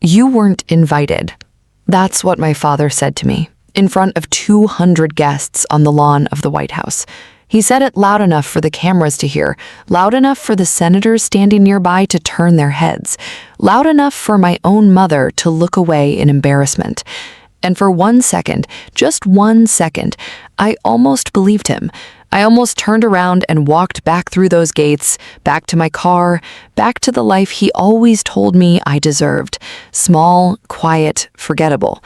"You weren't invited." That's what my father said to me, in front of 200 guests on the lawn of the White House. He said it loud enough for the cameras to hear, loud enough for the senators standing nearby to turn their heads, loud enough for my own mother to look away in embarrassment. And for 1 second, just 1 second, I almost believed him. I almost turned around and walked back through those gates, back to my car, back to the life he always told me I deserved. Small, quiet, forgettable.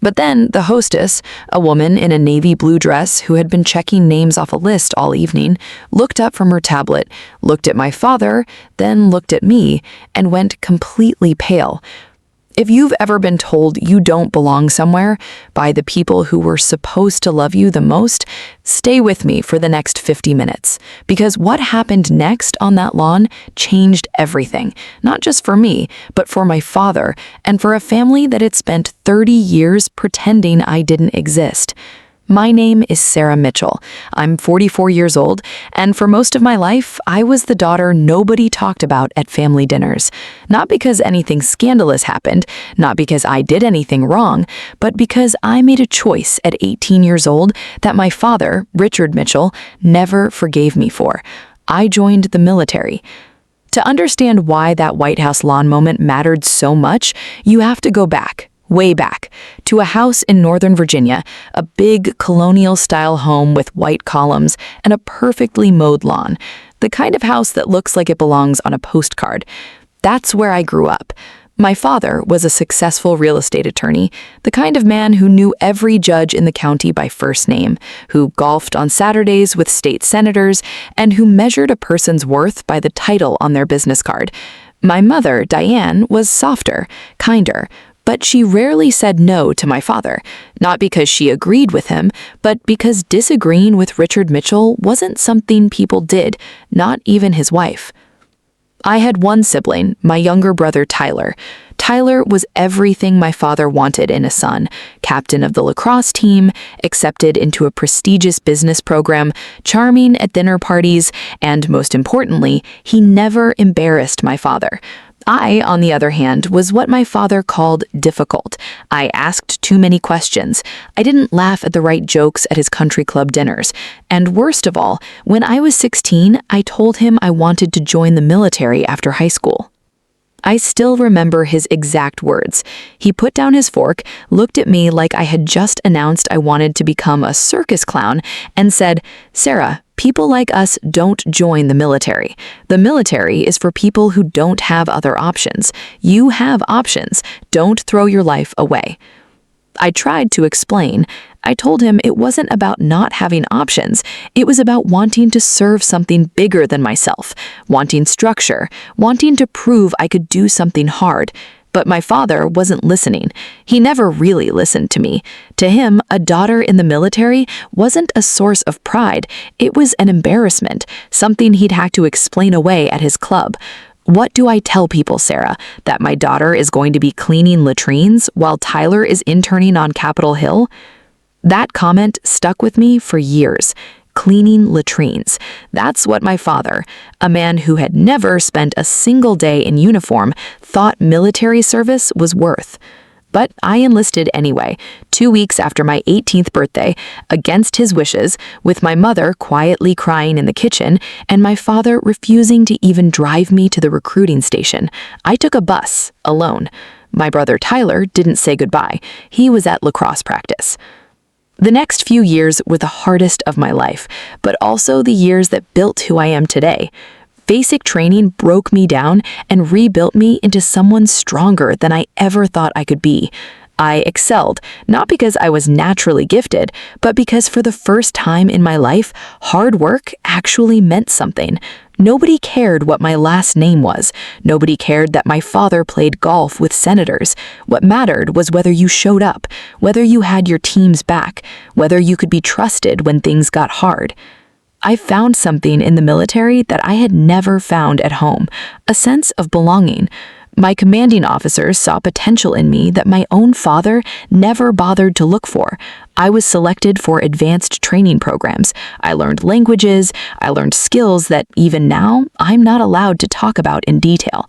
But then the hostess, a woman in a navy blue dress who had been checking names off a list all evening, looked up from her tablet, looked at my father, then looked at me, and went completely pale. If you've ever been told you don't belong somewhere by the people who were supposed to love you the most, stay with me for the next 50 minutes, because what happened next on that lawn changed everything, not just for me, but for my father and for a family that had spent 30 years pretending I didn't exist. My name is Sarah Mitchell. I'm 44 years old, and for most of my life, I was the daughter nobody talked about at family dinners. Not because anything scandalous happened, not because I did anything wrong, but because I made a choice at 18 years old that my father, Richard Mitchell, never forgave me for. I joined the military. To understand why that White House lawn moment mattered so much, you have to go back. Way back, to a house in Northern Virginia, a big colonial-style home with white columns and a perfectly mowed lawn, the kind of house that looks like it belongs on a postcard. That's where I grew up. My father was a successful real estate attorney, the kind of man who knew every judge in the county by first name, who golfed on Saturdays with state senators, and who measured a person's worth by the title on their business card. My mother, Diane, was softer, kinder, but she rarely said no to my father, not because she agreed with him, but because disagreeing with Richard Mitchell wasn't something people did, not even his wife. I had one sibling, my younger brother Tyler. Tyler was everything my father wanted in a son: captain of the lacrosse team, accepted into a prestigious business program, charming at dinner parties, and most importantly, he never embarrassed my father. I, on the other hand, was what my father called difficult. I asked too many questions. I didn't laugh at the right jokes at his country club dinners. And worst of all, when I was 16, I told him I wanted to join the military after high school. I still remember his exact words. He put down his fork, looked at me like I had just announced I wanted to become a circus clown, and said, "Sarah, people like us don't join the military. The military is for people who don't have other options. You have options. Don't throw your life away." I tried to explain. I told him it wasn't about not having options. It was about wanting to serve something bigger than myself, wanting structure, wanting to prove I could do something hard. But my father wasn't listening. He never really listened to me. To him, a daughter in the military wasn't a source of pride. It was an embarrassment, something he'd had to explain away at his club. "What do I tell people, Sarah? That my daughter is going to be cleaning latrines while Tyler is interning on Capitol Hill?" That comment stuck with me for years. Cleaning latrines. That's what my father, a man who had never spent a single day in uniform, thought military service was worth. But I enlisted anyway, 2 weeks after my 18th birthday, against his wishes, with my mother quietly crying in the kitchen and my father refusing to even drive me to the recruiting station. I took a bus, alone. My brother Tyler didn't say goodbye. He was at lacrosse practice. The next few years were the hardest of my life, but also the years that built who I am today. Basic training broke me down and rebuilt me into someone stronger than I ever thought I could be. I excelled, not because I was naturally gifted, but because for the first time in my life, hard work actually meant something. Nobody cared what my last name was. Nobody cared that my father played golf with senators. What mattered was whether you showed up, whether you had your team's back, whether you could be trusted when things got hard. I found something in the military that I had never found at home, a sense of belonging. My commanding officers saw potential in me that my own father never bothered to look for. I was selected for advanced training programs. I learned languages. I learned skills that even now I'm not allowed to talk about in detail.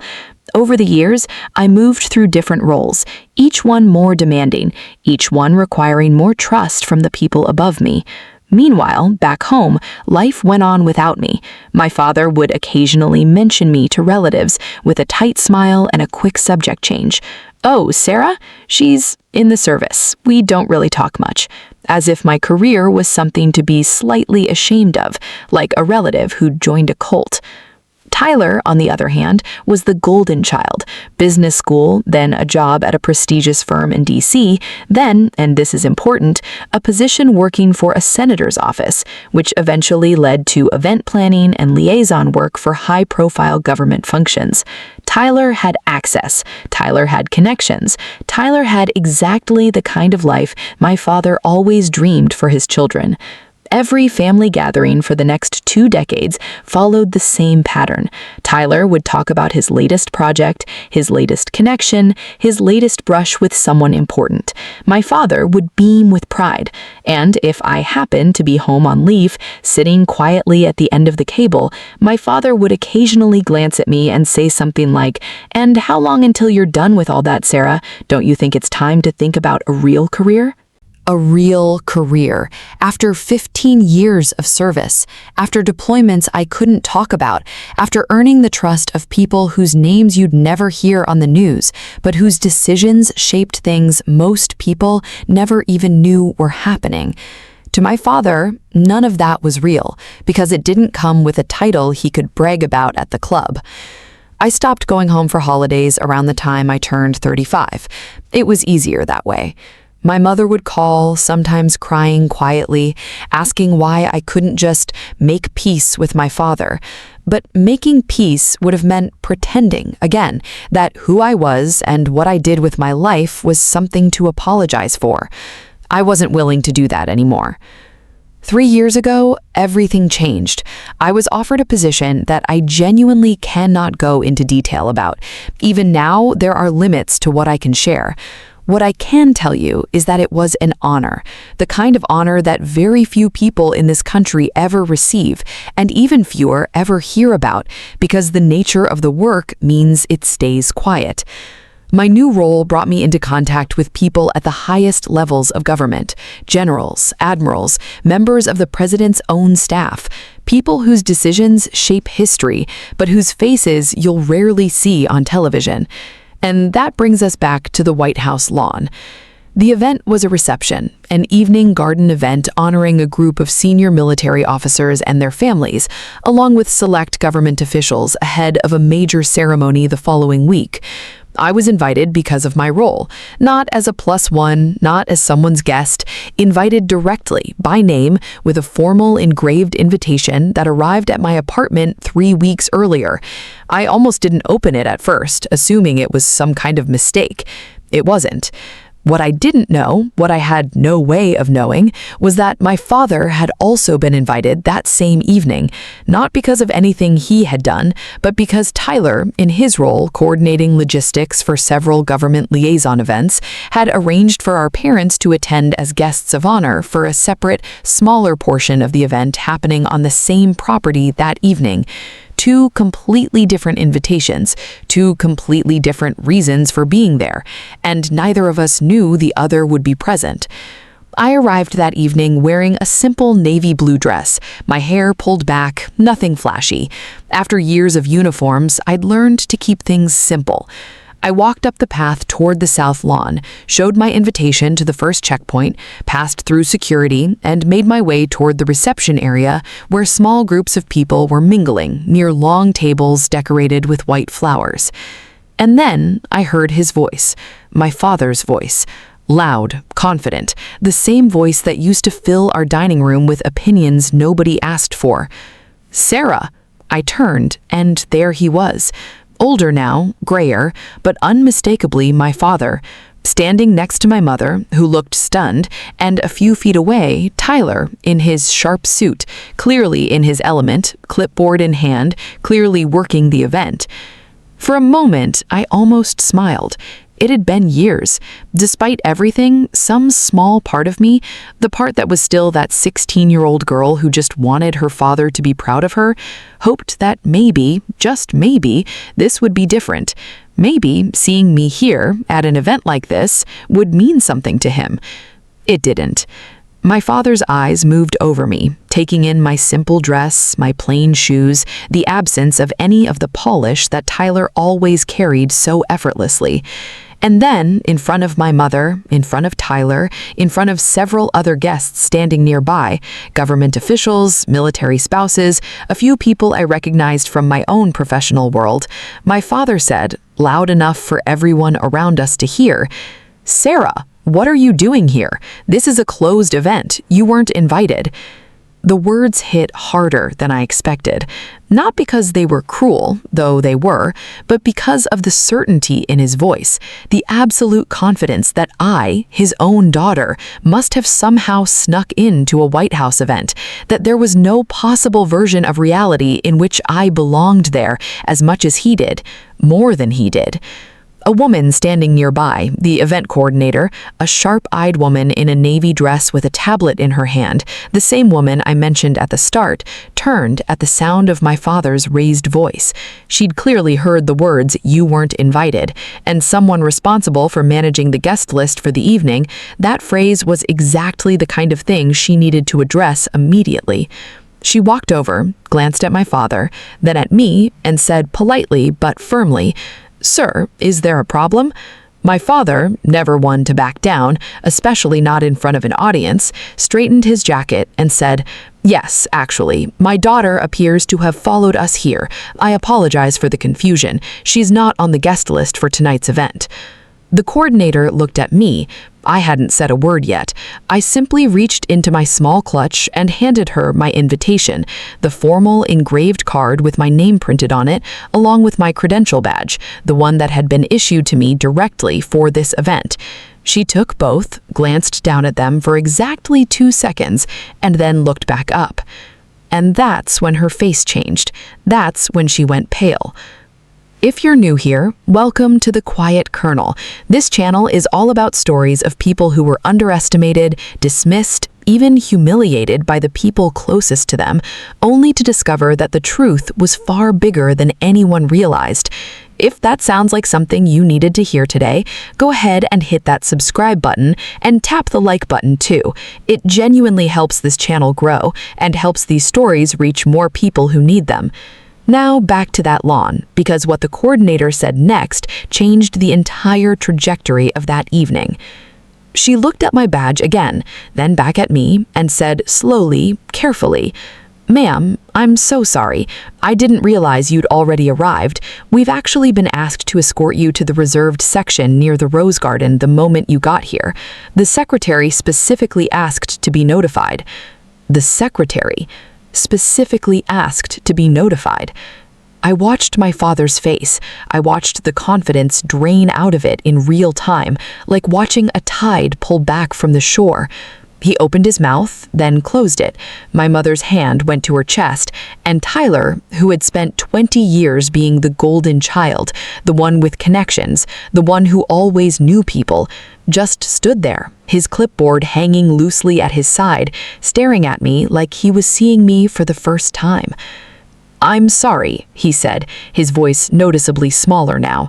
over the years, I moved through different roles, each one more demanding, each one requiring more trust from the people above me. Meanwhile, back home, life went on without me. My father would occasionally mention me to relatives with a tight smile and a quick subject change. "Oh, Sarah? She's in the service. We don't really talk much." As if my career was something to be slightly ashamed of, like a relative who'd joined a cult. Tyler, on the other hand, was the golden child. Business school, then a job at a prestigious firm in D.C., then, and this is important, a position working for a senator's office, which eventually led to event planning and liaison work for high-profile government functions. Tyler had access. Tyler had connections. Tyler had exactly the kind of life my father always dreamed for his children. Every family gathering for the next 2 decades followed the same pattern. Tyler would talk about his latest project, his latest connection, his latest brush with someone important. My father would beam with pride, and if I happened to be home on leave, sitting quietly at the end of the cable, my father would occasionally glance at me and say something like, "And how long until you're done with all that, Sarah? Don't you think it's time to think about a real career?" A real career, after 15 years of service, after deployments I couldn't talk about, after earning the trust of people whose names you'd never hear on the news, but whose decisions shaped things most people never even knew were happening. To my father, none of that was real, because it didn't come with a title he could brag about at the club. I stopped going home for holidays around the time I turned 35. It was easier that way. My mother would call, sometimes crying quietly, asking why I couldn't just make peace with my father. But making peace would have meant pretending, again, that who I was and what I did with my life was something to apologize for. I wasn't willing to do that anymore. 3 years ago, everything changed. I was offered a position that I genuinely cannot go into detail about. Even now, there are limits to what I can share. What I can tell you is that it was an honor, the kind of honor that very few people in this country ever receive, and even fewer ever hear about, because the nature of the work means it stays quiet. My new role brought me into contact with people at the highest levels of government, generals, admirals, members of the president's own staff, people whose decisions shape history, but whose faces you'll rarely see on television. And that brings us back to the White House lawn. The event was a reception, an evening garden event honoring a group of senior military officers and their families, along with select government officials ahead of a major ceremony the following week. I was invited because of my role, not as a +1, not as someone's guest, invited directly, by name, with a formal engraved invitation that arrived at my apartment 3 weeks earlier. I almost didn't open it at first, assuming it was some kind of mistake. It wasn't. What I didn't know, what I had no way of knowing, was that my father had also been invited that same evening, not because of anything he had done, but because Tyler, in his role coordinating logistics for several government liaison events, had arranged for our parents to attend as guests of honor for a separate, smaller portion of the event happening on the same property that evening. 2 completely different invitations, 2 completely different reasons for being there, and neither of us knew the other would be present. I arrived that evening wearing a simple navy blue dress, my hair pulled back, nothing flashy. After years of uniforms, I'd learned to keep things simple. I walked up the path toward the south lawn, showed my invitation to the first checkpoint, passed through security, and made my way toward the reception area where small groups of people were mingling near long tables decorated with white flowers. And then I heard his voice, my father's voice, loud, confident, the same voice that used to fill our dining room with opinions nobody asked for. "Sarah!" I turned, and there he was. Older now, grayer, but unmistakably my father, standing next to my mother, who looked stunned, and a few feet away, Tyler, in his sharp suit, clearly in his element, clipboard in hand, clearly working the event. For a moment, I almost smiled. It had been years. Despite everything, some small part of me, the part that was still that 16-year-old girl who just wanted her father to be proud of her, hoped that maybe, just maybe, this would be different. Maybe seeing me here at an event like this would mean something to him. It didn't. My father's eyes moved over me, taking in my simple dress, my plain shoes, the absence of any of the polish that Tyler always carried so effortlessly. And then, in front of my mother, in front of Tyler, in front of several other guests standing nearby, government officials, military spouses, a few people I recognized from my own professional world, my father said, loud enough for everyone around us to hear, "Sarah, what are you doing here? This is a closed event. You weren't invited." The words hit harder than I expected, not because they were cruel, though they were, but because of the certainty in his voice, the absolute confidence that I, his own daughter, must have somehow snuck into a White House event, that there was no possible version of reality in which I belonged there as much as he did, more than he did. A woman standing nearby, the event coordinator, a sharp-eyed woman in a navy dress with a tablet in her hand, the same woman I mentioned at the start, turned at the sound of my father's raised voice. She'd clearly heard the words, "You weren't invited," and someone responsible for managing the guest list for the evening, that phrase was exactly the kind of thing she needed to address immediately. She walked over, glanced at my father, then at me, and said politely but firmly, "Sir, is there a problem?" My father, never one to back down, especially not in front of an audience, straightened his jacket and said, "Yes, actually, my daughter appears to have followed us here. I apologize for the confusion. She's not on the guest list for tonight's event." The coordinator looked at me. I hadn't said a word yet. I simply reached into my small clutch and handed her my invitation, the formal engraved card with my name printed on it, along with my credential badge, the one that had been issued to me directly for this event. She took both, glanced down at them for exactly 2 seconds, and then looked back up. And that's when her face changed. That's when she went pale. If you're new here, welcome to The Quiet Colonel. This channel is all about stories of people who were underestimated, dismissed, even humiliated by the people closest to them, only to discover that the truth was far bigger than anyone realized. If that sounds like something you needed to hear today, go ahead and hit that subscribe button and tap the like button too. It genuinely helps this channel grow and helps these stories reach more people who need them. Now back to that lawn, because what the coordinator said next changed the entire trajectory of that evening. She looked at my badge again, then back at me, and said slowly, carefully, "Ma'am, I'm so sorry. I didn't realize you'd already arrived. We've actually been asked to escort you to the reserved section near the Rose Garden the moment you got here. The secretary specifically asked to be notified." The secretary specifically asked to be notified. I watched my father's face. I watched the confidence drain out of it in real time, like watching a tide pull back from the shore. He opened his mouth, then closed it. My mother's hand went to her chest, and Tyler, who had spent 20 years being the golden child, the one with connections, the one who always knew people, just stood there, his clipboard hanging loosely at his side, staring at me like he was seeing me for the first time. "I'm sorry," he said, his voice noticeably smaller now.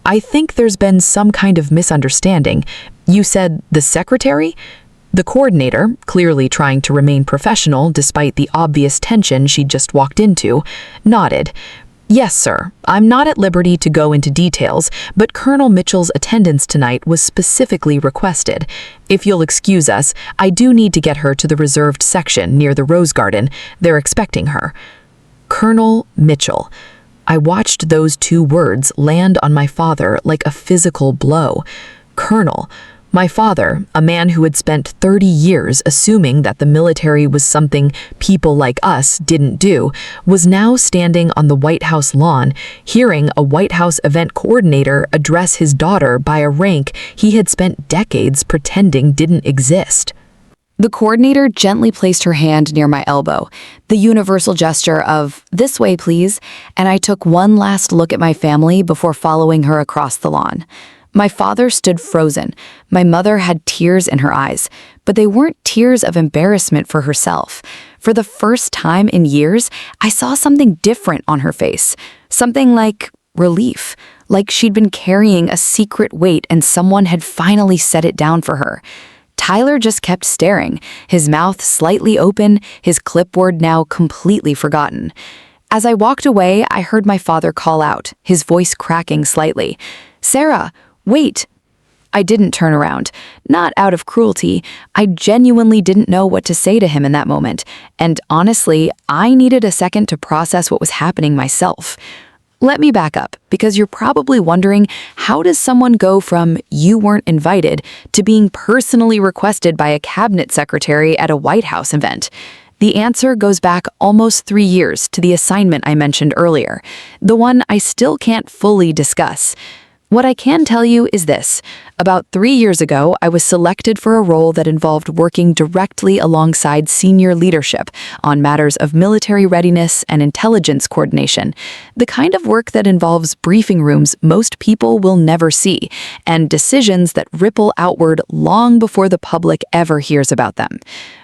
"I think there's been some kind of misunderstanding. You said the secretary?" The coordinator, clearly trying to remain professional despite the obvious tension she'd just walked into, nodded. "Yes, sir. I'm not at liberty to go into details, but Colonel Mitchell's attendance tonight was specifically requested. If you'll excuse us, I do need to get her to the reserved section near the Rose Garden. They're expecting her." Colonel Mitchell. I watched those 2 words land on my father like a physical blow. Colonel. My father, a man who had spent 30 years assuming that the military was something people like us didn't do, was now standing on the White House lawn, hearing a White House event coordinator address his daughter by a rank he had spent decades pretending didn't exist. The coordinator gently placed her hand near my elbow, the universal gesture of, "This way, please," and I took one last look at my family before following her across the lawn. My father stood frozen. My mother had tears in her eyes, but they weren't tears of embarrassment for herself. For the first time in years, I saw something different on her face. Something like relief, like she'd been carrying a secret weight and someone had finally set it down for her. Tyler just kept staring, his mouth slightly open, his clipboard now completely forgotten. As I walked away, I heard my father call out, his voice cracking slightly. "Sarah, wait!" I didn't turn around. Not out of cruelty. I genuinely didn't know what to say to him in that moment. And honestly, I needed a second to process what was happening myself. Let me back up, because you're probably wondering, how does someone go from "you weren't invited" to being personally requested by a cabinet secretary at a White House event? The answer goes back almost 3 years to the assignment I mentioned earlier, the one I still can't fully discuss. What I can tell you is this. About 3 years ago, I was selected for a role that involved working directly alongside senior leadership on matters of military readiness and intelligence coordination, the kind of work that involves briefing rooms most people will never see, and decisions that ripple outward long before the public ever hears about them.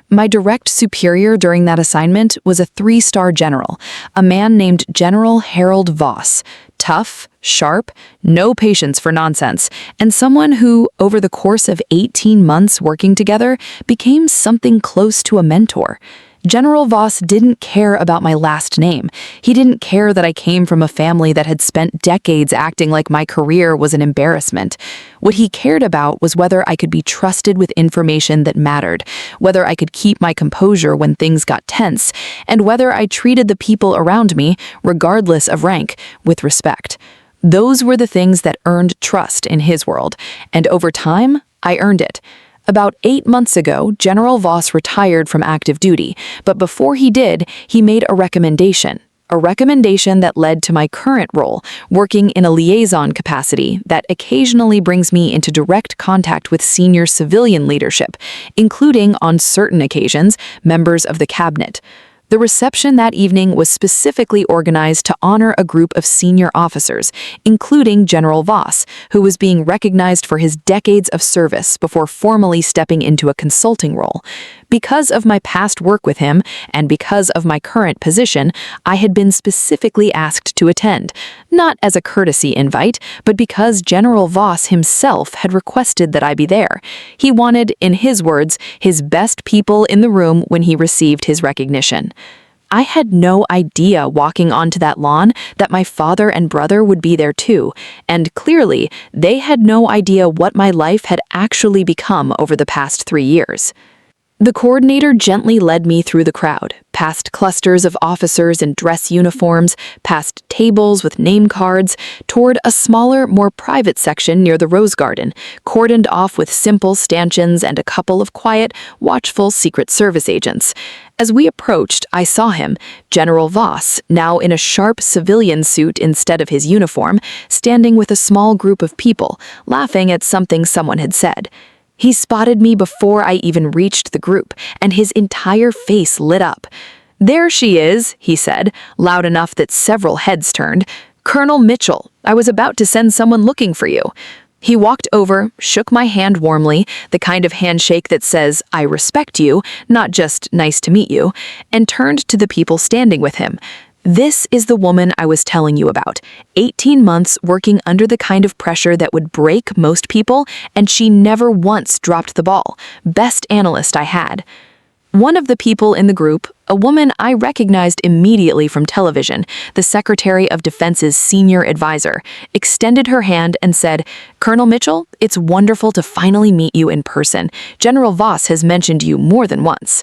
My direct superior during that assignment was a 3-star general, a man named General Harold Voss. Tough, sharp, no patience for nonsense, and someone who, over the course of 18 months working together, became something close to a mentor. General Voss didn't care about my last name. He didn't care that I came from a family that had spent decades acting like my career was an embarrassment. What he cared about was whether I could be trusted with information that mattered, whether I could keep my composure when things got tense, and whether I treated the people around me, regardless of rank, with respect. Those were the things that earned trust in his world, and over time, I earned it. About 8 months ago, General Voss retired from active duty, but before he did, he made a recommendation that led to my current role, working in a liaison capacity that occasionally brings me into direct contact with senior civilian leadership, including, on certain occasions, members of the cabinet. The reception that evening was specifically organized to honor a group of senior officers, including General Voss, who was being recognized for his decades of service before formally stepping into a consulting role. Because of my past work with him, and because of my current position, I had been specifically asked to attend, not as a courtesy invite, but because General Voss himself had requested that I be there. He wanted, in his words, his best people in the room when he received his recognition. I had no idea walking onto that lawn that my father and brother would be there too, and clearly, they had no idea what my life had actually become over the past 3 years. The coordinator gently led me through the crowd, past clusters of officers in dress uniforms, past tables with name cards, toward a smaller, more private section near the Rose Garden, cordoned off with simple stanchions and a couple of quiet, watchful Secret Service agents. As we approached, I saw him, General Voss, now in a sharp civilian suit instead of his uniform, standing with a small group of people, laughing at something someone had said. He spotted me before I even reached the group, and his entire face lit up. "There she is," he said, loud enough that several heads turned. "Colonel Mitchell, I was about to send someone looking for you." He walked over, shook my hand warmly, the kind of handshake that says, "I respect you," not just "nice to meet you," and turned to the people standing with him. This is the woman I was telling you about, 18 months working under the kind of pressure that would break most people, and she never once dropped the ball. Best analyst I had. One of the people in the group, a woman I recognized immediately from television, the Secretary of Defense's senior advisor, extended her hand and said, "Colonel Mitchell, it's wonderful to finally meet you in person. General Voss has mentioned you more than once."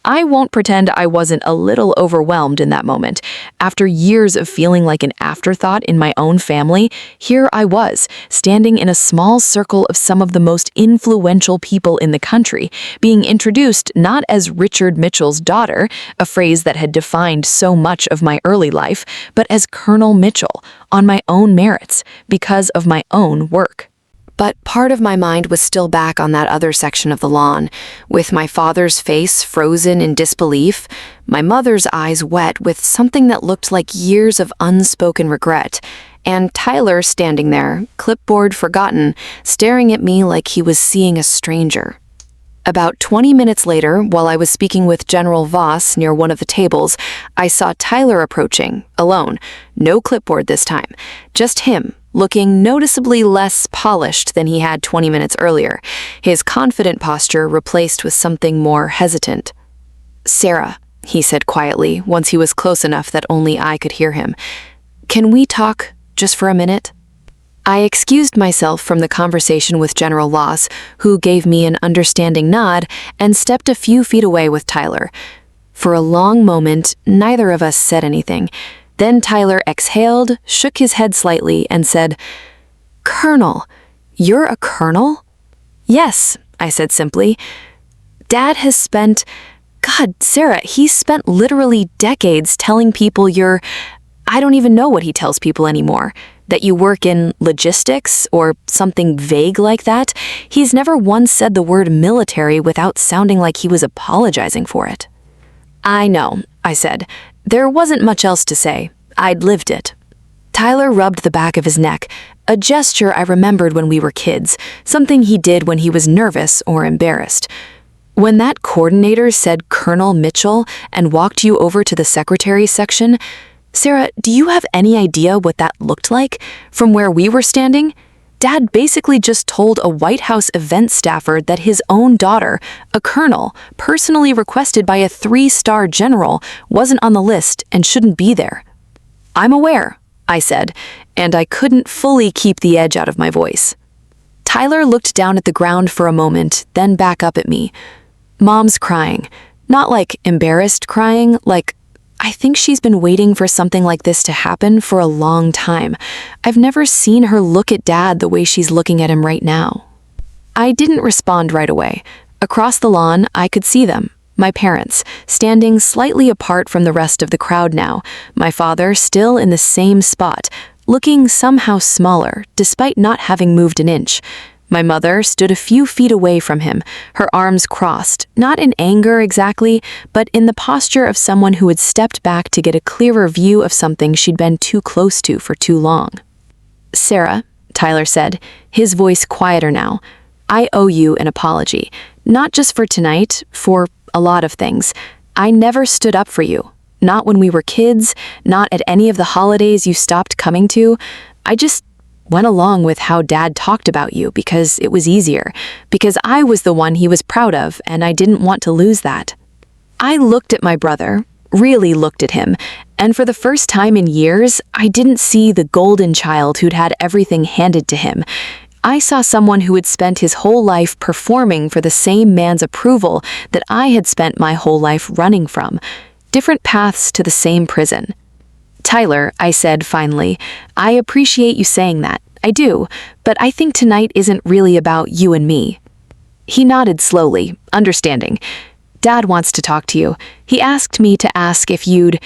I won't pretend I wasn't a little overwhelmed in that moment. After years of feeling like an afterthought in my own family, here I was, standing in a small circle of some of the most influential people in the country, being introduced not as Richard Mitchell's daughter, a phrase that had defined so much of my early life, but as Colonel Mitchell, on my own merits, because of my own work. But part of my mind was still back on that other section of the lawn, with my father's face frozen in disbelief, my mother's eyes wet with something that looked like years of unspoken regret, and Tyler standing there, clipboard forgotten, staring at me like he was seeing a stranger. About 20 minutes later, while I was speaking with General Voss near one of the tables, I saw Tyler approaching, alone. No clipboard this time. Just him, looking noticeably less polished than he had 20 minutes earlier, his confident posture replaced with something more hesitant. "Sarah," he said quietly, once he was close enough that only I could hear him. "Can we talk just for a minute?" I excused myself from the conversation with General Voss, who gave me an understanding nod, and stepped a few feet away with Tyler. For a long moment, neither of us said anything. Then Tyler exhaled, shook his head slightly, and said, "Colonel, you're a colonel?" "Yes," I said simply. "Dad has spent... God, Sarah, he's spent literally decades telling people you're... I don't even know what he tells people anymore. That you work in logistics or something vague like that. He's never once said the word military without sounding like he was apologizing for it." "I know," I said. There wasn't much else to say. I'd lived it. Tyler rubbed the back of his neck, a gesture I remembered when we were kids, something he did when he was nervous or embarrassed. "When that coordinator said Colonel Mitchell and walked you over to the secretary section, Sarah, do you have any idea what that looked like? From where we were standing? Dad basically just told a White House event staffer that his own daughter, a colonel, personally requested by a 3-star general, wasn't on the list and shouldn't be there." "I'm aware," I said, and I couldn't fully keep the edge out of my voice. Tyler looked down at the ground for a moment, then back up at me. "Mom's crying. Not like embarrassed crying, like, I think she's been waiting for something like this to happen for a long time. I've never seen her look at Dad the way she's looking at him right now." I didn't respond right away. Across the lawn, I could see them, my parents, standing slightly apart from the rest of the crowd now, my father still in the same spot, looking somehow smaller, despite not having moved an inch. My mother stood a few feet away from him, her arms crossed, not in anger exactly, but in the posture of someone who had stepped back to get a clearer view of something she'd been too close to for too long. "Sarah," Tyler said, his voice quieter now, "I owe you an apology. Not just for tonight, for a lot of things. I never stood up for you. Not when we were kids, not at any of the holidays you stopped coming to. I just went along with how Dad talked about you because it was easier, because I was the one he was proud of and I didn't want to lose that." I looked at my brother, really looked at him, and for the first time in years, I didn't see the golden child who'd had everything handed to him. I saw someone who had spent his whole life performing for the same man's approval that I had spent my whole life running from. Different paths to the same prison. "Tyler," I said finally, "I appreciate you saying that. I do, but I think tonight isn't really about you and me." He nodded slowly, understanding. "Dad wants to talk to you. He asked me to ask if you'd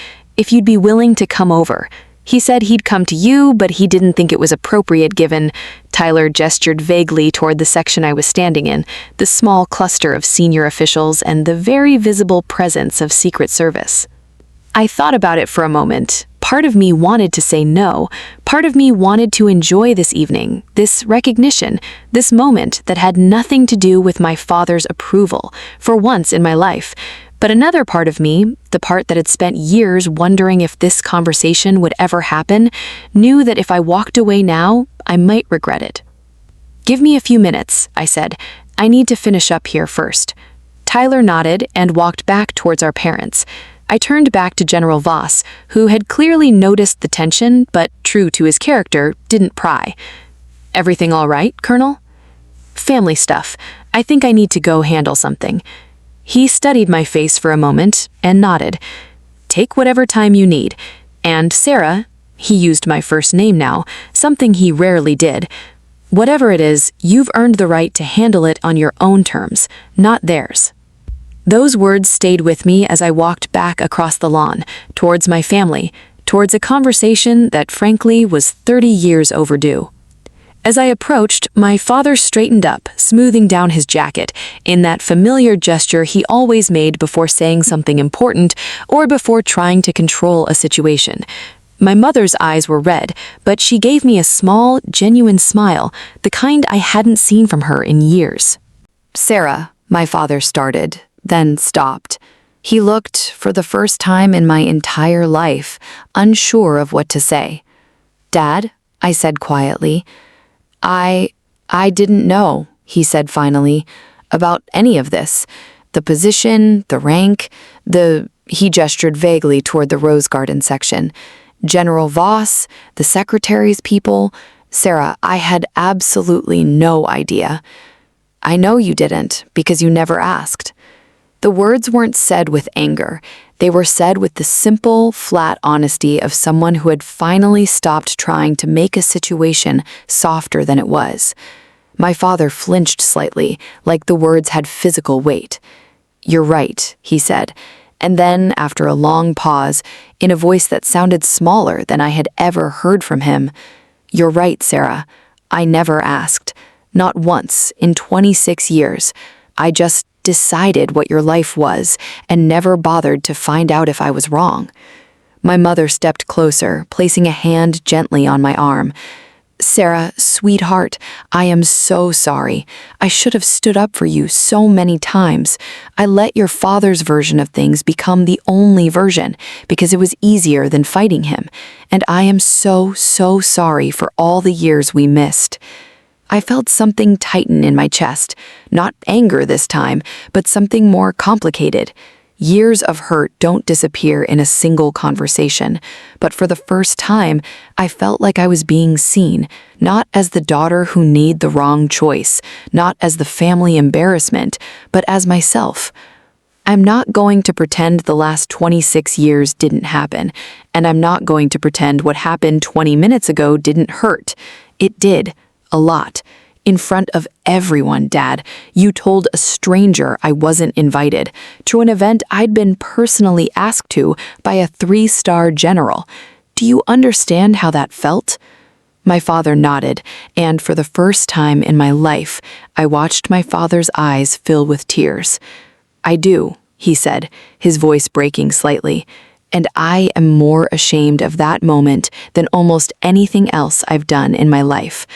be willing to come over. He said he'd come to you, but he didn't think it was appropriate given..." Tyler gestured vaguely toward the section I was standing in, the small cluster of senior officials and the very visible presence of Secret Service. I thought about it for a moment. Part of me wanted to say no. Part of me wanted to enjoy this evening, this recognition, this moment that had nothing to do with my father's approval, for once in my life. But another part of me, the part that had spent years wondering if this conversation would ever happen, knew that if I walked away now, I might regret it. "Give me a few minutes," I said. "I need to finish up here first." Tyler nodded and walked back towards our parents. I turned back to General Voss, who had clearly noticed the tension, but true to his character, didn't pry. "Everything all right, Colonel?" "Family stuff. I think I need to go handle something." He studied my face for a moment and nodded. "Take whatever time you need. And Sarah," he used my first name now, something he rarely did, "whatever it is, you've earned the right to handle it on your own terms, not theirs." Those words stayed with me as I walked back across the lawn, towards my family, towards a conversation that frankly was 30 years overdue. As I approached, my father straightened up, smoothing down his jacket, in that familiar gesture he always made before saying something important or before trying to control a situation. My mother's eyes were red, but she gave me a small, genuine smile, the kind I hadn't seen from her in years. "Sarah," my father started, then stopped. He looked, for the first time in my entire life, unsure of what to say. "Dad," I said quietly. I didn't know," he said finally, "about any of this. The position, the rank, he gestured vaguely toward the rose garden section. General Voss, the secretary's people. Sarah, I had absolutely no idea." "I know you didn't, because you never asked." The words weren't said with anger. They were said with the simple, flat honesty of someone who had finally stopped trying to make a situation softer than it was. My father flinched slightly, like the words had physical weight. "You're right," he said, and then, after a long pause, in a voice that sounded smaller than I had ever heard from him, "You're right, Sarah. I never asked. Not once in 26 years. I just decided what your life was and never bothered to find out if I was wrong." My mother stepped closer, placing a hand gently on my arm. "Sarah, sweetheart, I am so sorry. I should have stood up for you so many times. I let your father's version of things become the only version because it was easier than fighting him. And I am so, so sorry for all the years we missed." I felt something tighten in my chest, not anger this time, but something more complicated. Years of hurt don't disappear in a single conversation, but for the first time, I felt like I was being seen, not as the daughter who made the wrong choice, not as the family embarrassment, but as myself. I'm not going to pretend the last 26 years didn't happen, and I'm not going to pretend what happened 20 minutes ago didn't hurt. It did. A lot. In front of everyone, Dad, you told a stranger I wasn't invited to an event I'd been personally asked to by a 3-star general. Do you understand how that felt? My father nodded, and for the first time in my life, I watched my father's eyes fill with tears. "I do," he said, his voice breaking slightly, "and I am more ashamed of that moment than almost anything else I've done in my life.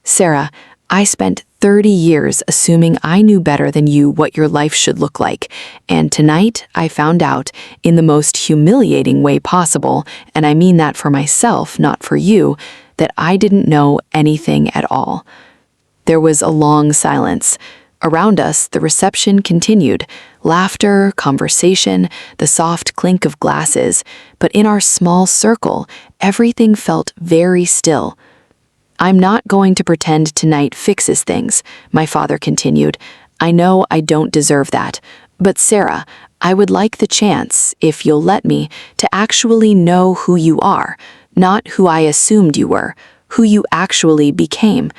Sarah, I spent 30 years assuming I knew better than you what your life should look like, and tonight I found out, in the most humiliating way possible, and I mean that for myself, not for you, that I didn't know anything at all." There was a long silence. Around us, the reception continued. Laughter, conversation, the soft clink of glasses, but in our small circle, everything felt very still. "I'm not going to pretend tonight fixes things," my father continued. "I know I don't deserve that. But Sarah, I would like the chance, if you'll let me, to actually know who you are, not who I assumed you were, who you actually became."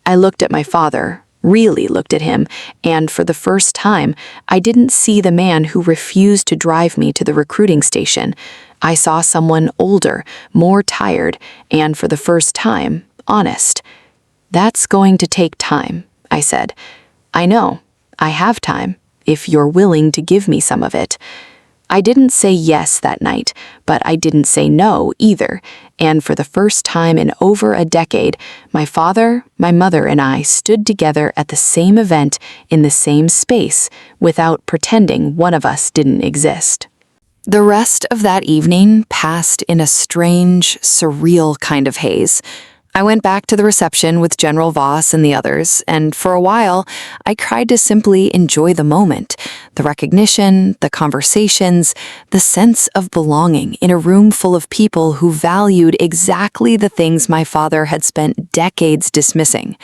I looked at my father, really looked at him, and for the first time, I didn't see the man who refused to drive me to the recruiting station. I saw someone older, more tired, and for the first time, honest. "That's going to take time," I said. "I know. I have time, if you're willing to give me some of it." I didn't say yes that night, but I didn't say no either, and for the first time in over a decade, my father, my mother, and I stood together at the same event in the same space without pretending one of us didn't exist. The rest of that evening passed in a strange, surreal kind of haze. I went back to the reception with General Voss and the others, and for a while, I tried to simply enjoy the moment, the recognition, the conversations, the sense of belonging in a room full of people who valued exactly the things my father had spent decades dismissing.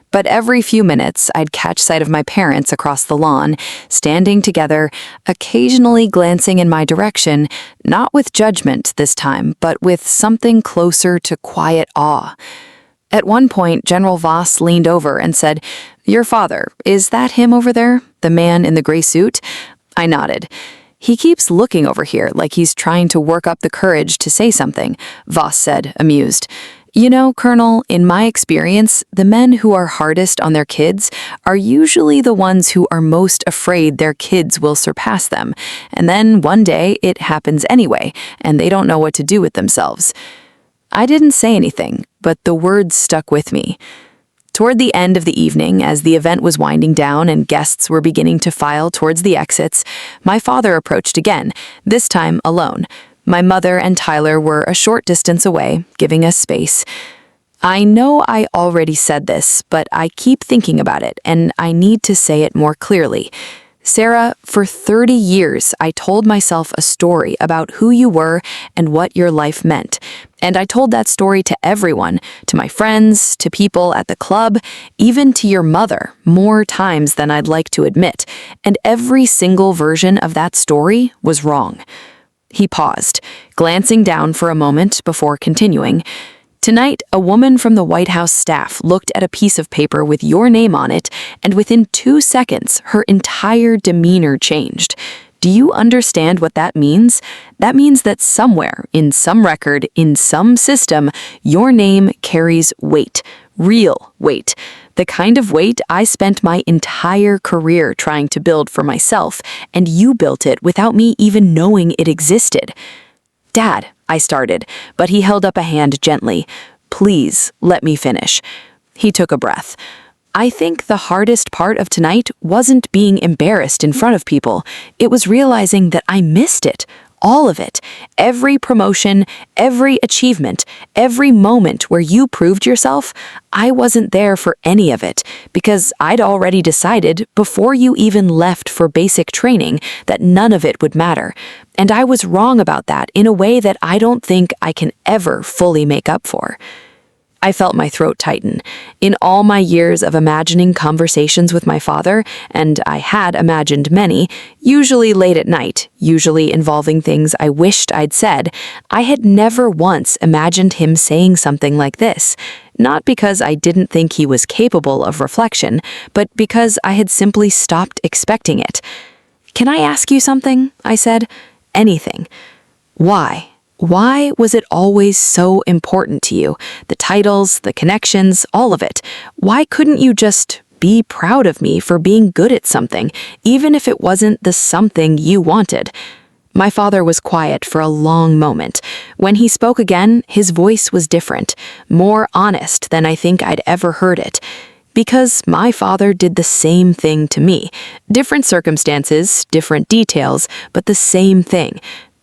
But every few minutes, I'd catch sight of my parents across the lawn, standing together, occasionally glancing in my direction, not with judgment this time, but with something closer to quiet awe. At one point, General Voss leaned over and said, "Your father, is that him over there, the man in the gray suit?" I nodded. "He keeps looking over here like he's trying to work up the courage to say something," Voss said, amused. "You know, Colonel, in my experience, the men who are hardest on their kids are usually the ones who are most afraid their kids will surpass them. And then one day it happens anyway, and they don't know what to do with themselves." I didn't say anything, but the words stuck with me. Toward the end of the evening, as the event was winding down and guests were beginning to file towards the exits, my father approached again, this time alone. My mother and Tyler were a short distance away, giving us space. I know I already said this, but I keep thinking about it, and I need to say it more clearly. Sarah, for 30 years, I told myself a story about who you were and what your life meant. And I told that story to everyone, to my friends, to people at the club, even to your mother, more times than I'd like to admit. And every single version of that story was wrong. He paused, glancing down for a moment before continuing. Tonight, a woman from the White House staff looked at a piece of paper with your name on it, and within 2 seconds, her entire demeanor changed. Do you understand what that means? That means that somewhere, in some record, in some system, your name carries weight, real weight. The kind of weight I spent my entire career trying to build for myself, and you built it without me even knowing it existed. Dad, I started, but he held up a hand gently. Please, let me finish. He took a breath. I think the hardest part of tonight wasn't being embarrassed in front of people. It was realizing that I missed it. All of it. Every promotion, every achievement, every moment where you proved yourself, I wasn't there for any of it because I'd already decided before you even left for basic training that none of it would matter. And I was wrong about that in a way that I don't think I can ever fully make up for. I felt my throat tighten. In all my years of imagining conversations with my father, and I had imagined many, usually late at night, usually involving things I wished I'd said, I had never once imagined him saying something like this. Not because I didn't think he was capable of reflection, but because I had simply stopped expecting it. "Can I ask you something?" I said. "Anything." "Why? Why was it always so important to you? The titles, the connections, all of it. Why couldn't you just be proud of me for being good at something, even if it wasn't the something you wanted?" My father was quiet for a long moment. When he spoke again, his voice was different, more honest than I think I'd ever heard it. Because my father did the same thing to me. Different circumstances, different details, but the same thing.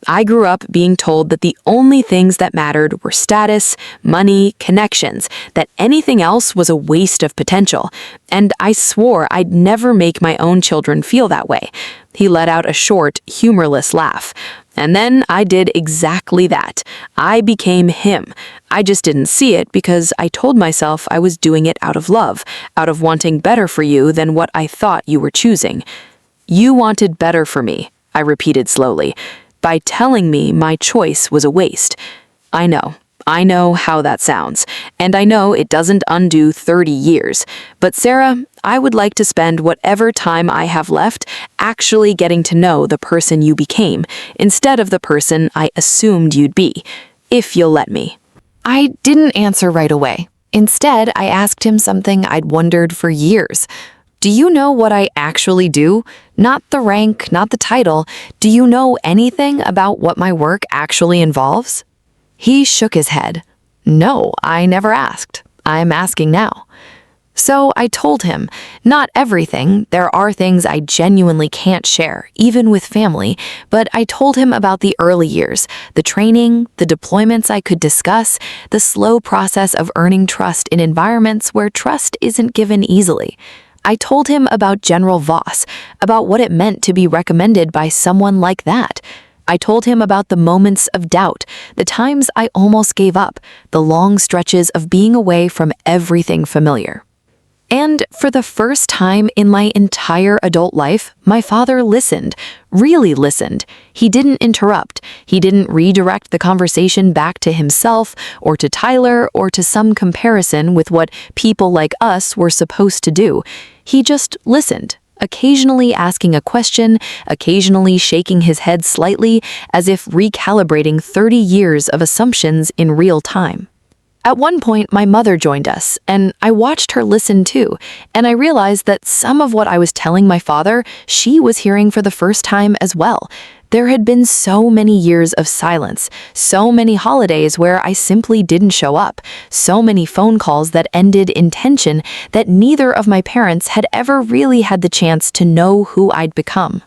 I grew up being told that the only things that mattered were status, money, connections, that anything else was a waste of potential. And I swore I'd never make my own children feel that way. He let out a short, humorless laugh. And then I did exactly that. I became him. I just didn't see it because I told myself I was doing it out of love, out of wanting better for you than what I thought you were choosing. "You wanted better for me," I repeated slowly, by telling me my choice was a waste. I know how that sounds, and I know it doesn't undo 30 years. But Sarah, I would like to spend whatever time I have left actually getting to know the person you became, instead of the person I assumed you'd be, if you'll let me. I didn't answer right away. Instead, I asked him something I'd wondered for years. Do you know what I actually do? Not the rank, not the title. Do you know anything about what my work actually involves? He shook his head. No, I never asked. I'm asking now. So I told him, not everything. There are things I genuinely can't share, even with family, but I told him about the early years, the training, the deployments I could discuss, the slow process of earning trust in environments where trust isn't given easily. I told him about General Voss, about what it meant to be recommended by someone like that. I told him about the moments of doubt, the times I almost gave up, the long stretches of being away from everything familiar. And for the first time in my entire adult life, my father listened, really listened. He didn't interrupt. He didn't redirect the conversation back to himself or to Tyler or to some comparison with what people like us were supposed to do. He just listened, occasionally asking a question, occasionally shaking his head slightly, as if recalibrating 30 years of assumptions in real time. At one point, my mother joined us, and I watched her listen too, and I realized that some of what I was telling my father, she was hearing for the first time as well. There had been so many years of silence, so many holidays where I simply didn't show up, so many phone calls that ended in tension that neither of my parents had ever really had the chance to know who I'd become.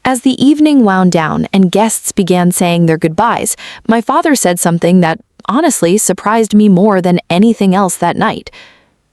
As the evening wound down and guests began saying their goodbyes, my father said something that honestly surprised me more than anything else that night.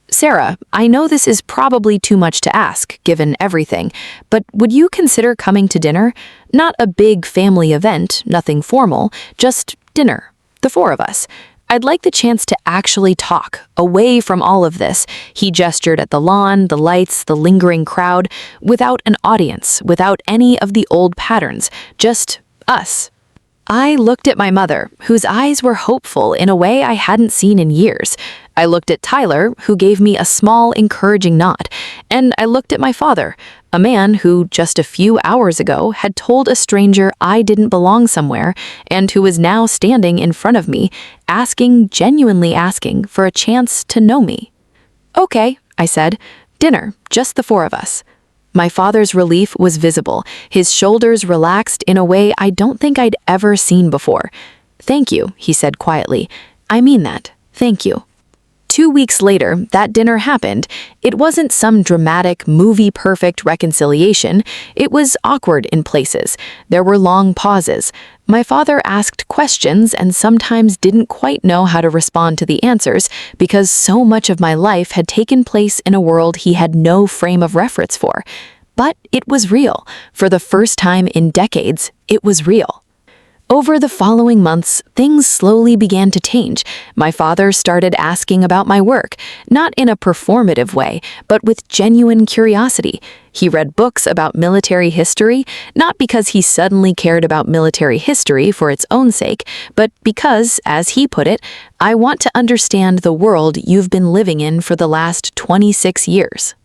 "Sarah, I know this is probably too much to ask, given everything, but would you consider coming to dinner? Not a big family event, nothing formal, just dinner, the four of us. I'd like the chance to actually talk, away from all of this." He gestured at the lawn, the lights, the lingering crowd, without an audience, without any of the old patterns, just us. I looked at my mother, whose eyes were hopeful in a way I hadn't seen in years. I looked at Tyler, who gave me a small, encouraging nod. And I looked at my father, a man who, just a few hours ago, had told a stranger I didn't belong somewhere, and who was now standing in front of me, genuinely asking for a chance to know me. "Okay," I said. "Dinner, just the four of us." My father's relief was visible, his shoulders relaxed in a way I don't think I'd ever seen before. "Thank you," he said quietly. "I mean that. Thank you." 2 weeks later, that dinner happened. It wasn't some dramatic, movie-perfect reconciliation. It was awkward in places. There were long pauses. My father asked questions and sometimes didn't quite know how to respond to the answers because so much of my life had taken place in a world he had no frame of reference for. But it was real. For the first time in decades, it was real. Over the following months, things slowly began to change. My father started asking about my work, not in a performative way, but with genuine curiosity. He read books about military history, not because he suddenly cared about military history for its own sake, but because, as he put it, "I want to understand the world you've been living in for the last 26 years."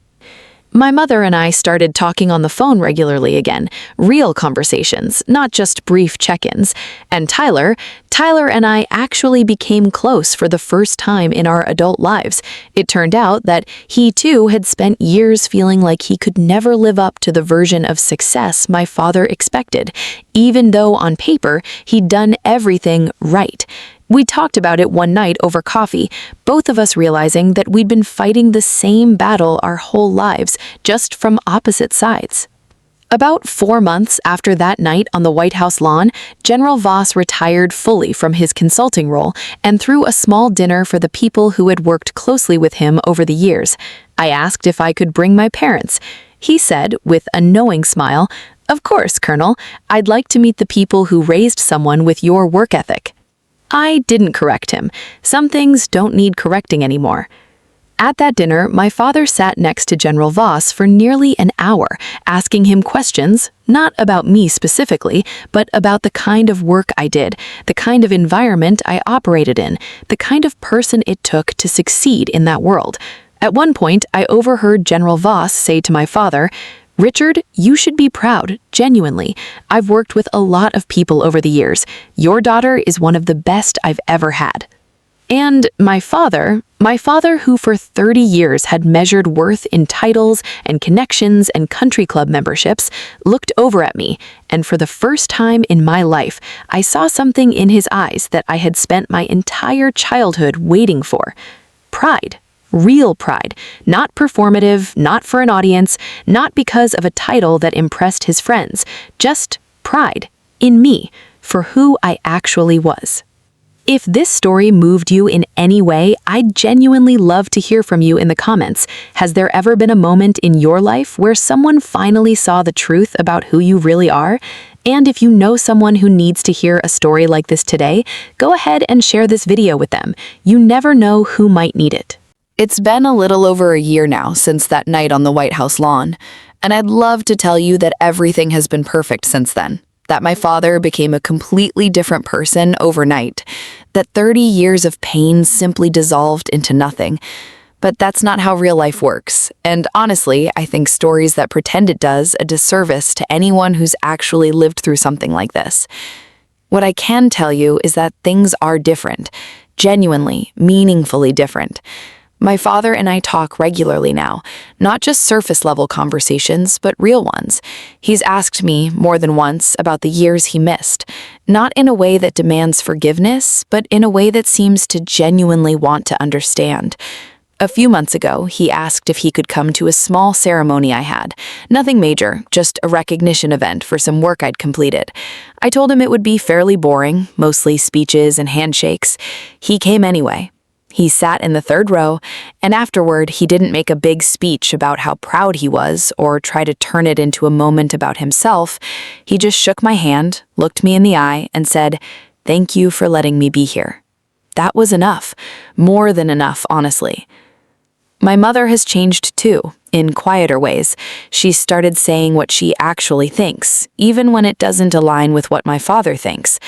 My mother and I started talking on the phone regularly again, real conversations, not just brief check-ins. And Tyler and I actually became close for the first time in our adult lives. It turned out that he too had spent years feeling like he could never live up to the version of success my father expected, even though on paper he'd done everything right. We talked about it one night over coffee, both of us realizing that we'd been fighting the same battle our whole lives, just from opposite sides. About 4 months after that night on the White House lawn, General Voss retired fully from his consulting role and threw a small dinner for the people who had worked closely with him over the years. I asked if I could bring my parents. He said, with a knowing smile, "Of course, Colonel. I'd like to meet the people who raised someone with your work ethic." I didn't correct him. Some things don't need correcting anymore. At that dinner, my father sat next to General Voss for nearly an hour, asking him questions, not about me specifically, but about the kind of work I did, the kind of environment I operated in, the kind of person it took to succeed in that world. At one point, I overheard General Voss say to my father, "Richard, you should be proud, genuinely. I've worked with a lot of people over the years. Your daughter is one of the best I've ever had." And my father who for 30 years had measured worth in titles and connections and country club memberships, looked over at me, and for the first time in my life, I saw something in his eyes that I had spent my entire childhood waiting for. Pride. Real pride, not performative, not for an audience, not because of a title that impressed his friends, just pride in me, for who I actually was. If this story moved you in any way, I'd genuinely love to hear from you in the comments. Has there ever been a moment in your life where someone finally saw the truth about who you really are? And if you know someone who needs to hear a story like this today, go ahead and share this video with them. You never know who might need it. It's been a little over a year now since that night on the White House lawn, and I'd love to tell you that everything has been perfect since then, that my father became a completely different person overnight, that 30 years of pain simply dissolved into nothing. But that's not how real life works, and honestly, I think stories that pretend it does a disservice to anyone who's actually lived through something like this. What I can tell you is that things are different. genuinely, meaningfully different. My father and I talk regularly now, not just surface-level conversations, but real ones. He's asked me more than once about the years he missed, not in a way that demands forgiveness, but in a way that seems to genuinely want to understand. A few months ago, he asked if he could come to a small ceremony I had. Nothing major, just a recognition event for some work I'd completed. I told him it would be fairly boring, mostly speeches and handshakes. He came anyway. He sat in the third row, and afterward, he didn't make a big speech about how proud he was or try to turn it into a moment about himself. He just shook my hand, looked me in the eye, and said, "Thank you for letting me be here." That was enough. More than enough, honestly. My mother has changed too, in quieter ways. She started saying what she actually thinks, even when it doesn't align with what my father thinks.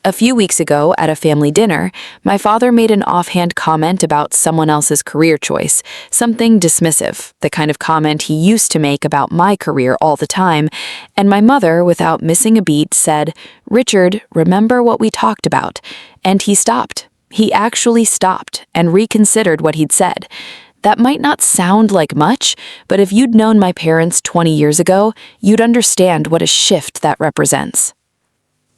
A few weeks ago, at a family dinner, my father made an offhand comment about someone else's career choice, something dismissive, the kind of comment he used to make about my career all the time, and my mother, without missing a beat, said, "Richard, remember what we talked about?" And he stopped. He actually stopped and reconsidered what he'd said. That might not sound like much, but if you'd known my parents 20 years ago, you'd understand what a shift that represents.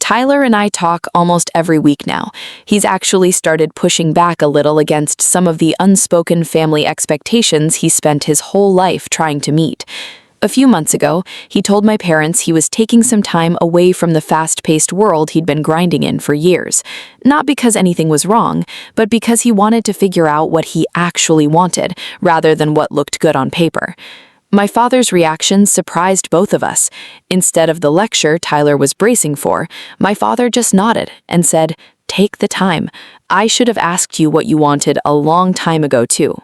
Tyler and I talk almost every week now. He's actually started pushing back a little against some of the unspoken family expectations he spent his whole life trying to meet. A few months ago, he told my parents he was taking some time away from the fast-paced world he'd been grinding in for years. Not because anything was wrong, but because he wanted to figure out what he actually wanted, rather than what looked good on paper. My father's reaction surprised both of us. Instead of the lecture Tyler was bracing for, my father just nodded and said, "Take the time. I should have asked you what you wanted a long time ago, too."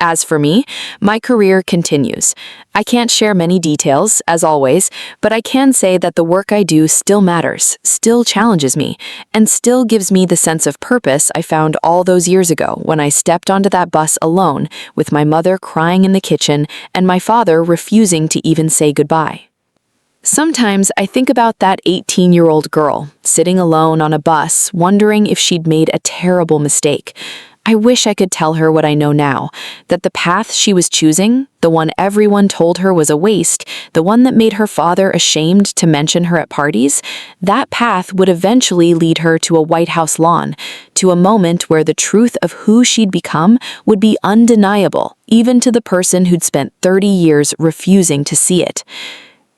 As for me, my career continues. I can't share many details, as always, but I can say that the work I do still matters, still challenges me, and still gives me the sense of purpose I found all those years ago when I stepped onto that bus alone, with my mother crying in the kitchen and my father refusing to even say goodbye. Sometimes I think about that 18-year-old girl, sitting alone on a bus, wondering if she'd made a terrible mistake. I wish I could tell her what I know now, that the path she was choosing, the one everyone told her was a waste, the one that made her father ashamed to mention her at parties, that path would eventually lead her to a White House lawn, to a moment where the truth of who she'd become would be undeniable, even to the person who'd spent 30 years refusing to see it.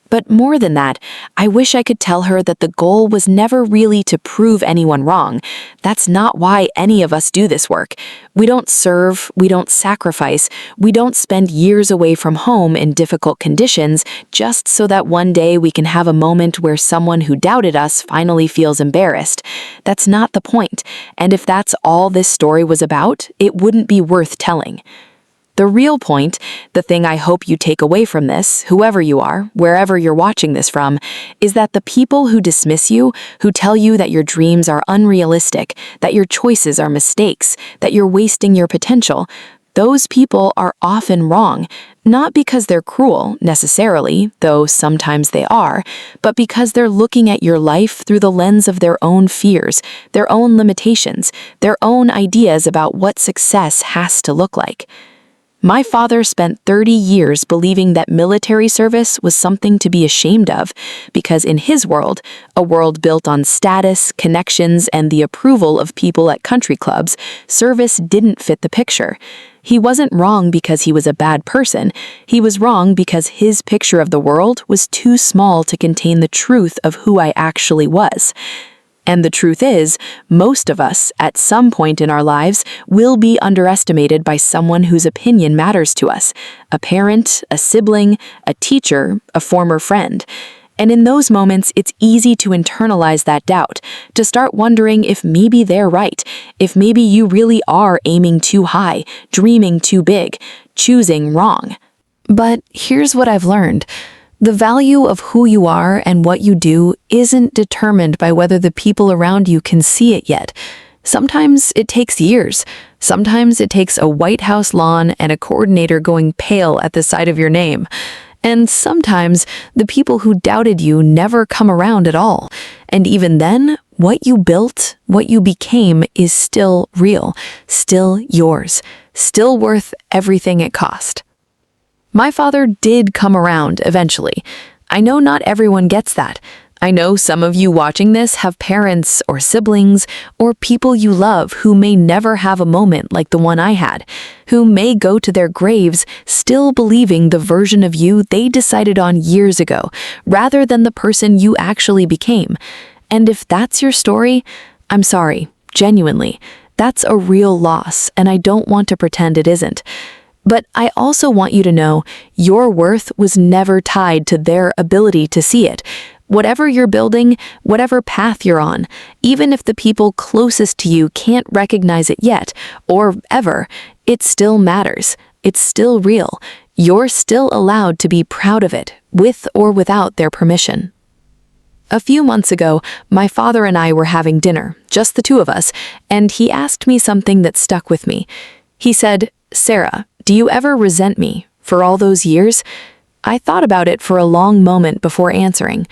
But more than that, I wish I could tell her that the goal was never really to prove anyone wrong. That's not why any of us do this work. We don't serve, we don't sacrifice, we don't spend years away from home in difficult conditions just so that one day we can have a moment where someone who doubted us finally feels embarrassed. That's not the point, and if that's all this story was about, it wouldn't be worth telling. The real point, the thing I hope you take away from this, whoever you are, wherever you're watching this from, is that the people who dismiss you, who tell you that your dreams are unrealistic, that your choices are mistakes, that you're wasting your potential, those people are often wrong, not because they're cruel, necessarily, though sometimes they are, but because they're looking at your life through the lens of their own fears, their own limitations, their own ideas about what success has to look like. My father spent 30 years believing that military service was something to be ashamed of, because in his world, a world built on status, connections, and the approval of people at country clubs, service didn't fit the picture. He wasn't wrong because he was a bad person. He was wrong because his picture of the world was too small to contain the truth of who I actually was. And the truth is, most of us, at some point in our lives, will be underestimated by someone whose opinion matters to us, a parent, a sibling, a teacher, a former friend. And in those moments, it's easy to internalize that doubt, to start wondering if maybe they're right, if maybe you really are aiming too high, dreaming too big, choosing wrong. But here's what I've learned. The value of who you are and what you do isn't determined by whether the people around you can see it yet. Sometimes it takes years. Sometimes it takes a White House lawn and a coordinator going pale at the sight of your name. And sometimes the people who doubted you never come around at all. And even then, What you built, what you became is still real, still yours, still worth everything it cost. My father did come around eventually. I know not everyone gets that. I know some of you watching this have parents or siblings or people you love who may never have a moment like the one I had, who may go to their graves still believing the version of you they decided on years ago, rather than the person you actually became. And if that's your story, I'm sorry, genuinely. That's a real loss, and I don't want to pretend it isn't. But I also want you to know your worth was never tied to their ability to see it. Whatever you're building, whatever path you're on, even if the people closest to you can't recognize it yet, or ever, it still matters. It's still real. You're still allowed to be proud of it, with or without their permission. A few months ago, my father and I were having dinner, just the two of us, and he asked me something that stuck with me. He said, "Sarah, do you ever resent me for all those years?" I thought about it for a long moment before answering.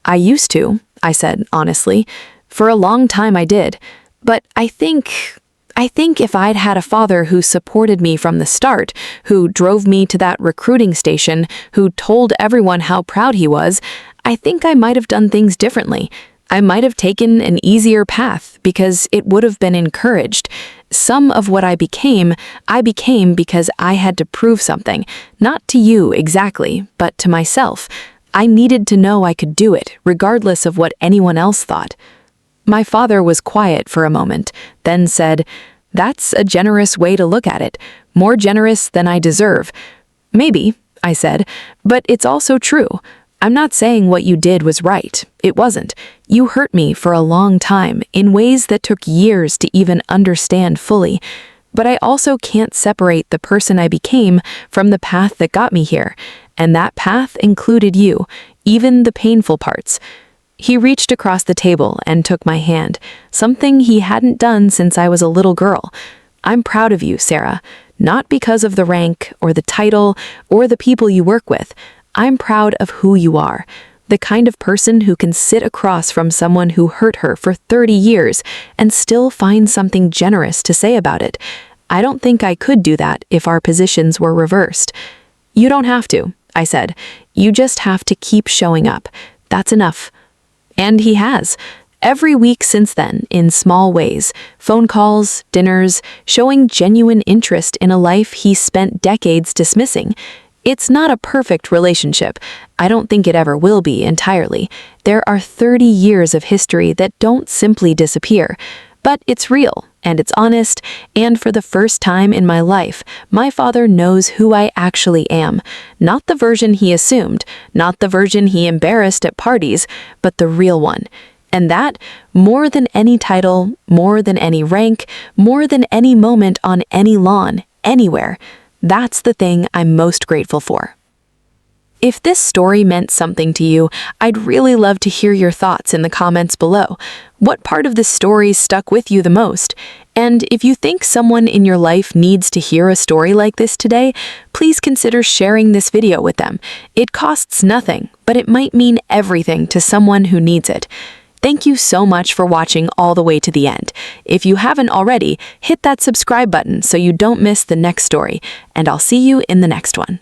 "I used to," I said honestly. "For a long time I did. But I think if I'd had a father who supported me from the start, who drove me to that recruiting station, who told everyone how proud he was, I think I might have done things differently. I might have taken an easier path because it would have been encouraged. Some of what I became because I had to prove something, not to you exactly, but to myself. I needed to know I could do it, regardless of what anyone else thought." My father was quiet for a moment, then said, "That's a generous way to look at it, more generous than I deserve." "Maybe," I said, "but it's also true. I'm not saying what you did was right. It wasn't. You hurt me for a long time in ways that took years to even understand fully. But I also can't separate the person I became from the path that got me here. And that path included you, even the painful parts." He reached across the table and took my hand, something he hadn't done since I was a little girl. "I'm proud of you, Sarah, not because of the rank or the title or the people you work with. I'm proud of who you are, the kind of person who can sit across from someone who hurt her for 30 years and still find something generous to say about it. I don't think I could do that if our positions were reversed." "You don't have to," I said. "You just have to keep showing up. That's enough." And he has. Every week since then, in small ways, phone calls, dinners, showing genuine interest in a life he spent decades dismissing. It's not a perfect relationship. I don't think it ever will be entirely. There are 30 years of history that don't simply disappear. But it's real, and it's honest, and for the first time in my life, my father knows who I actually am. Not the version he assumed, not the version he embarrassed at parties, but the real one. And that, more than any title, more than any rank, more than any moment on any lawn, anywhere, that's the thing I'm most grateful for. If this story meant something to you, I'd really love to hear your thoughts in the comments below. What part of this story stuck with you the most? And if you think someone in your life needs to hear a story like this today, please consider sharing this video with them. It costs nothing, but it might mean everything to someone who needs it. Thank you so much for watching all the way to the end. If you haven't already, hit that subscribe button so you don't miss the next story, and I'll see you in the next one.